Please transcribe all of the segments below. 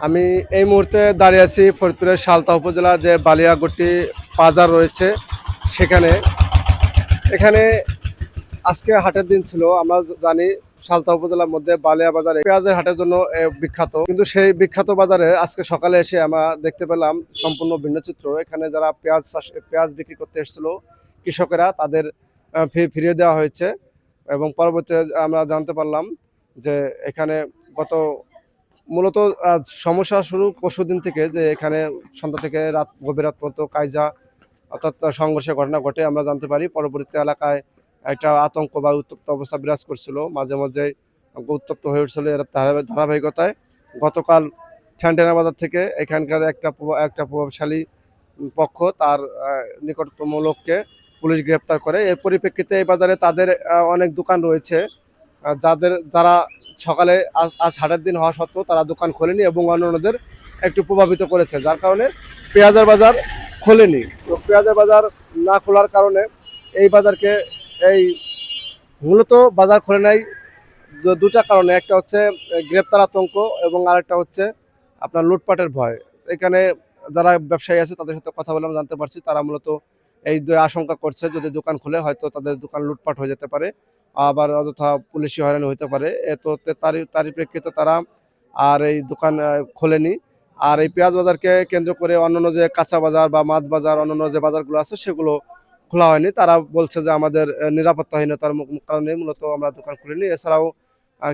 আমি এই মুহূর্তে দাঁড়িয়ে আছি ফরিদপুরের সালতা উপজেলার যে বালিয়াগট্টি বাজার রয়েছে সেখানে। এখানে আজকে হাটের দিন ছিল। আমরা জানি সালতা উপজেলার মধ্যে বালিয়া বাজারে পেঁয়াজের হাটের জন্য বিখ্যাত, কিন্তু সেই বিখ্যাত বাজারে আজকে সকালে এসে আমরা দেখতে পেলাম সম্পূর্ণ ভিন্ন চিত্র। এখানে যারা পেঁয়াজ বিক্রি করতে এসেছিল কৃষকেরা, তাদের ফিরিয়ে দেওয়া হয়েছে এবং পরবর্তীতে আমরা জানতে পারলাম যে এখানে গত মূলত সমস্যা শুরু পরশুদিন থেকে, যে এখানে সন্ধ্যা থেকে গভীর রাত পর্যন্ত কায়জা অর্থাৎ সংঘর্ষের ঘটনা ঘটে। আমরা জানতে পারি পরবর্তী এলাকায় একটা আতঙ্ক বা উত্তপ্ত অবস্থা বিরাজ করছিল, মাঝে মাঝে উত্তপ্ত হয়ে উঠছিল। এর ধারাবাহিকতায় গতকাল ঠ্যানটেনা বাজার থেকে এখানকার একটা প্রভাবশালী পক্ষ তার নিকটতম লোককে পুলিশ গ্রেপ্তার করে। এর পরিপ্রেক্ষিতে এই বাজারে তাদের অনেক দোকান রয়েছে, যারা সকালে আজ হাটের দিন হওয়া সত্ত্বেও তারা দোকান খোলেনি এবং অন্যান্যদের একটু প্রভাবিত করেছে, যার কারণে পেঁয়াজের বাজার খোলেনি। তো পেঁয়াজের বাজার না খোলার কারণে এই বাজারকে এই মূলত বাজার খোলে নাই দুটা কারণে। একটা হচ্ছে গ্রেপ্তার আতঙ্ক এবং আরেকটা হচ্ছে আপনার লুটপাটের ভয়। এখানে যারা ব্যবসায়ী আছে তাদের সাথে কথা বলে জানতে পারছি তারা মূলত এই আশঙ্কা করছে যদি দোকান খুলে হয়তো তাদের দোকান লুটপাট হয়ে যেতে পারে, আবার অযথা পুলিশি হয়রানি হতে পারে। তো তারই প্রেক্ষিতে তারা আর এই দোকান খোলেনি। আর এই পেঁয়াজ বাজারকে কেন্দ্র করে অন্যান্য যে কাঁচা বাজার বা মাছ বাজার, অন্যান্য যে বাজারগুলো আছে সেগুলো খোলা হয়নি। তারা বলছে যে আমাদের নিরাপত্তাহীনতার কারণে মূলত আমরা দোকান খুলিনি। এছাড়াও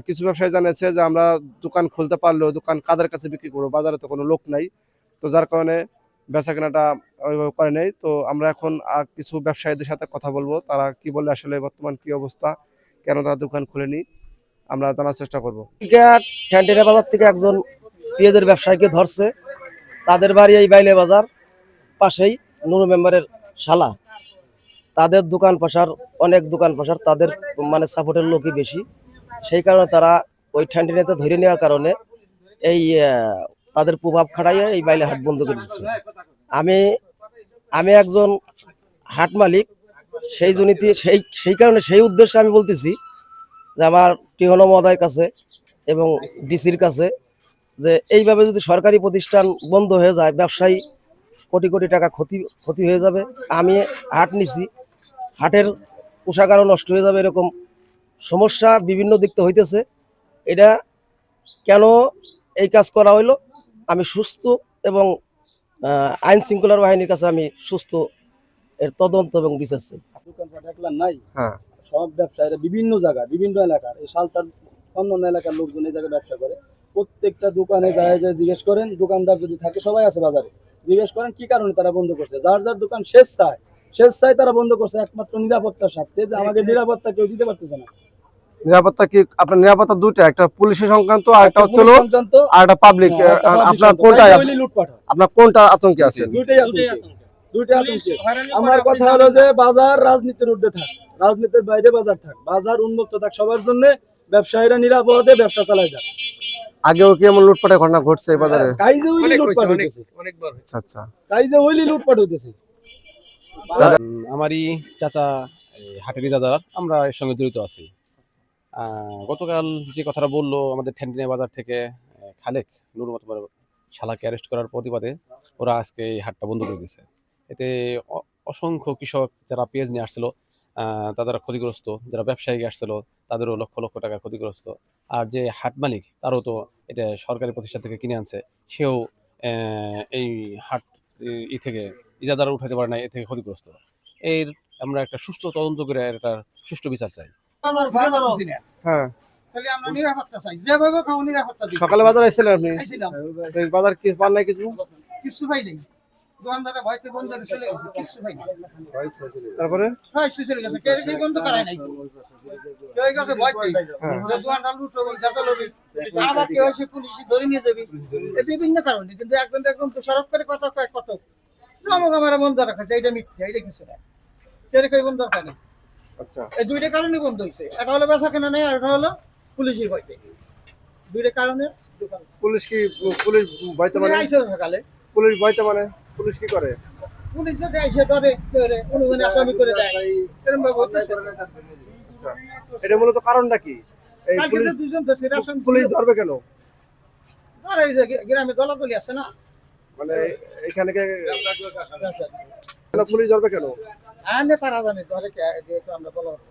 কিছু ব্যবসায়ী জানিয়েছে যে আমরা দোকান খুলতে পারলেও দোকান কাদের কাছে বিক্রি করবো, বাজারে তো কোনো লোক নাই, তো যার কারণে বেচা কেনাটা ওইভাবে করে নেই। তো আমরা এখন কিছু ব্যবসায়ীদের সাথে কথা বলবো, তারা কি বলে আসলে বর্তমান কি অবস্থা, কেন তারা দোকান খুলেনি, আমরা জানার চেষ্টা করবো। ক্যান্টিনের বাজার থেকে একজন পেঁয়াজের ব্যবসায়ীকে ধরছে। তাদের বাড়ি এই বাইলে বাজার পাশেই নুরু মেম্বারের শালা। তাদের দোকান পাশার অনেক দোকান পাশার তাদের মানে সাপোর্টের লোকই বেশি, সেই কারণে তারা ওই ক্যান্টিনেতে ধরে নেওয়ার কারণে এই তাদের প্রভাব খাটাইয়া এই বাইলে হাট বন্ধ করে দিচ্ছে। আমি আমি একজন হাট মালিক, সেই জনিতে সেই কারণে সেই উদ্দেশ্যে আমি বলতেছি যে আমার টিহনো মহোদয়ের কাছে এবং ডিসির কাছে যে এইভাবে যদি সরকারি প্রতিষ্ঠান বন্ধ হয়ে যায়, ব্যবসায়ী কোটি কোটি টাকা ক্ষতি হয়ে যাবে। আমি হাট নিছি, হাটের পোশাকারও নষ্ট হয়ে যাবে, এরকম সমস্যা বিভিন্ন দিক থেকে হইতেছে। এটা কেন এই কাজ করা হইলো, আমি সুস্থ এবং আইন শৃঙ্খলার বাহিনীর কাছে আমি সুস্থ এর তদন্ত এবং বিচার চাই। দোকানপাট একলা নাই, হ্যাঁ, সব ব্যবসায়ীরা বিভিন্ন জায়গা বিভিন্ন এলাকার এই সালতার অন্যান্য এলাকার লোকজন এই জায়গায় ব্যবসা করে। প্রত্যেকটা দোকানে যায় যায় জিজ্ঞেস করেন, দোকানদার যদি থাকে সবাই আছে বাজারে, জিজ্ঞেস করেন কি কারণে তারা বন্ধ করছে। যার যার দোকান স্বেচ্ছায় তারা বন্ধ করছে একমাত্র নিরাপত্তার স্বার্থে, যে আমাকে নিরাপত্তা কেউ দিতে পারতেছে না। নিরাপত্তা কি আপনার নিরাপত্তা দুটা, একটা পুলিশের সংক্রান্ত আর একটা হচ্ছে সংক্রান্ত আর একটা পাবলিক। আপনার কোনটা লুটপাট হয়, আপনার কোনটা আতঙ্কে আছেন? দুইটাই আতঙ্কে। আমার কথা হলো যে বাজার রাজনীতির ঊর্ধ্বে থাক, রাজনীতির বাইরে বাজার থাক, বাজার উন্মুক্ত থাক সবার জন্য, ব্যবসায়ীরা নিরাপদে ব্যবসা চালায় যাক। আগেও কি এমন লুটপাটের ঘটনা ঘটছে এই বাজারে? কাইজে হইলি লুটপাট হইতেছে, আচ্ছা আচ্ছা। কাইজে হইলি লুটপাট হইতেছে। আমারই চাচা হাটের ইজাদার, আমরা এর সঙ্গে জড়িত আছি। গতকাল যে কথাটা বললো আমাদের ঠ্যানটিনা বাজার থেকে খালেক নুর মতবার শালাকে অ্যারেস্ট করার প্রতিবাদে ওরা আজকে এই হাটটা বন্ধ করে দিয়েছে। এতে অসংখ্য কৃষক যারা পেঁয়াজ নিয়ে আসছিল তাদের ক্ষতিগ্রস্ত, যারা ব্যবসায়ী আসছিল তাদেরও লক্ষ লক্ষ টাকা ক্ষতিগ্রস্ত। আর যে হাট মালিক তারও তো এটা সরকারি প্রতিষ্ঠান থেকে কিনে আনছে, সেও এই হাট থেকে ইজাদার উঠাতে পারে না, এ থেকে ক্ষতিগ্রস্ত। এর আমরা একটা সুষ্ঠু তদন্ত করে একটা সুষ্ঠু বিচার চাই। হ্যাঁ, সকালে বাজার আসছিলেন আপনি? বাজার কি পান নাই? কিছু পাই নাই, দোকানদারে ভয়তে বন্ধ করে চলে গেছে, কিছু পাই নাই। তারপরে চলে গেছে, কে বন্ধ করায় নাই, কেউ গেছে ভয়তে দোকানটা লুট হবে, যাতা লবি, আবার কেউ এসে পুলিশ ধরে নিয়ে যাবে, বিভিন্ন কারণে। কিন্তু একজন তো সরব করে কথা কয়, কত আমাকে আমার বন্ধ রাখা যায়, এটা মিথ্যা, এটা কিছু না, কেউ বন্ধ দরকার নেই। আচ্ছা, এই দুইটা কারণে বন্ধ হয়েছে, এটা হলো বেচা কেনা নেই, আর এটা হলো পুলিশের ভয়তে। দুইটা কারণে পুলিশ ভয়তে মানে সকালে পুলিশ ভয়তে মানে পুলিশ কি করে? পুলিশ যদি আইসে ধরে অনুমানে আসামি করে দেয়, এরকম ভাবে হতেছে। আচ্ছা, এটা মূলত কারণটা কি? এই পুলিশ ধরবে কেন? আর এই যে গ্রামে দলাদলি আছে না, মানে এখানে পুলিশ ধরবে কেন? আর নেতারা জানি ধরে কে, এটা তো আমরা বলা